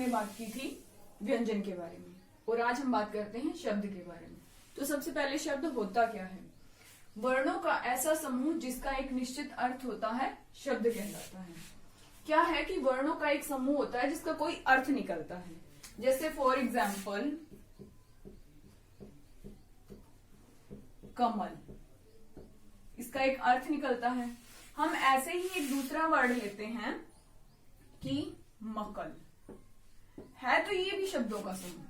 हमने बात की थी व्यंजन के बारे में और आज हम बात करते हैं शब्द के बारे में। तो सबसे पहले शब्द होता क्या है? वर्णों का ऐसा समूह जिसका एक निश्चित अर्थ होता है शब्द कहलाता है। क्या है कि वर्णों का एक समूह होता है जिसका कोई अर्थ निकलता है। जैसे फॉर एग्जाम्पल कमल, इसका एक अर्थ निकलता है। हम ऐसे ही एक दूसरा वर्ड लेते हैं कि मकल, है तो ये भी शब्दों का समूह,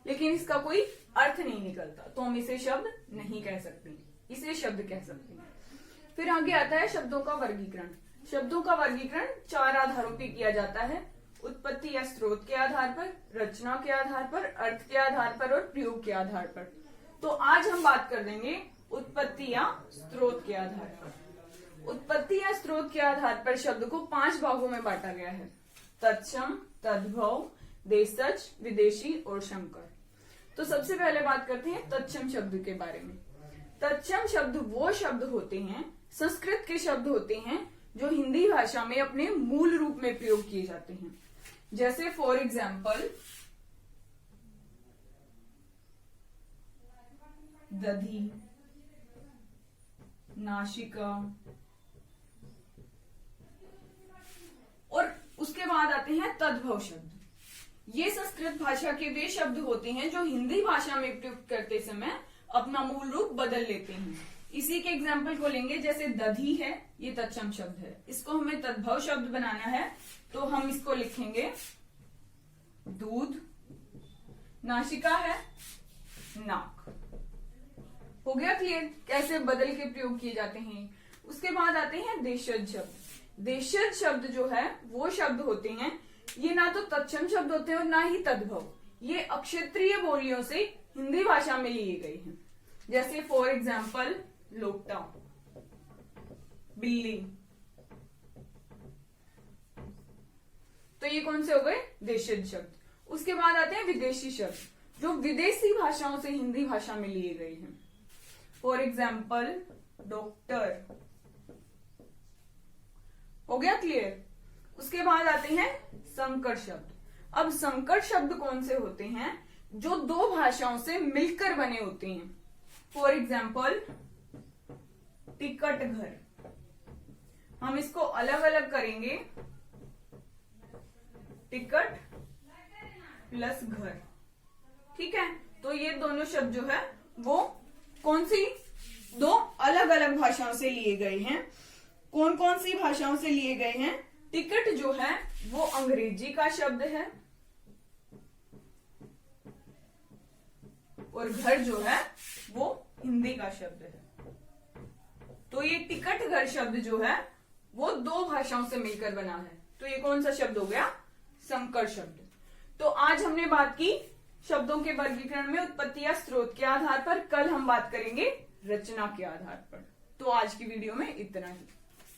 लेकिन इसका कोई अर्थ नहीं निकलता, तो हम इसे शब्द नहीं कह सकते, इसे शब्द कह सकते हैं। फिर आगे आता है शब्दों का वर्गीकरण। शब्दों का वर्गीकरण 4 आधारों पे किया जाता है: उत्पत्ति या स्रोत के आधार पर, रचना के आधार पर, अर्थ के आधार पर और प्रयोग के आधार पर। तो आज हम बात कर देंगे उत्पत्ति या स्रोत के आधार पर। उत्पत्ति या स्रोत के आधार पर शब्द को 5 भागों में बांटा गया है: तत्सम, तद्भव, देशज, विदेशी और संकर। तो सबसे पहले बात करते हैं तत्सम शब्द के बारे में। तत्सम शब्द वो शब्द होते हैं, संस्कृत के शब्द होते हैं, जो हिंदी भाषा में अपने मूल रूप में प्रयोग किए जाते हैं। जैसे फॉर एग्जाम्पल दधी, नासिका, और उसके बाद आते हैं तद्भव शब्द। ये संस्कृत भाषा के वे शब्द होते हैं जो हिंदी भाषा में प्रयोग करते समय अपना मूल रूप बदल लेते हैं। इसी के एग्जाम्पल को लेंगे, जैसे दधी है, ये तत्सम शब्द है, इसको हमें तद्भव शब्द बनाना है तो हम इसको लिखेंगे दूध। नासिका है, नाक। हो गया क्लियर कैसे बदल के प्रयोग किए जाते हैं। उसके बाद आते हैं देशज शब्द। देशज शब्द जो है वो शब्द होते हैं, ये ना तो तत्सम शब्द होते हैं और ना ही तद्भव, ये अक्षेत्रीय बोलियों से हिंदी भाषा में लिए गए हैं। जैसे फॉर एग्जाम्पल लोटा, बिल्ली। तो ये कौन से हो गए? देशज शब्द। उसके बाद आते हैं विदेशी शब्द, जो विदेशी भाषाओं से हिंदी भाषा में लिए गए हैं। For example doctor. हो गया क्लियर। उसके बाद आते हैं संकर शब्द। अब संकर शब्द कौन से होते हैं? जो 2 भाषाओं से मिलकर बने होते हैं। फॉर एग्जाम्पल टिकट घर, हम इसको अलग अलग करेंगे, टिकट प्लस घर। ठीक है, तो ये दोनों शब्द जो है वो कौन सी 2 अलग अलग भाषाओं से लिए गए हैं। कौन कौन सी भाषाओं से लिए गए हैं? टिकट जो है वो अंग्रेजी का शब्द है और घर जो है वो हिंदी का शब्द है। तो ये टिकट घर शब्द जो है वो 2 भाषाओं से मिलकर बना है, तो ये कौन सा शब्द हो गया? संकर शब्द। तो आज हमने बात की शब्दों के वर्गीकरण में उत्पत्ति या स्रोत के आधार पर। कल हम बात करेंगे रचना के आधार पर। तो आज की वीडियो में इतना ही।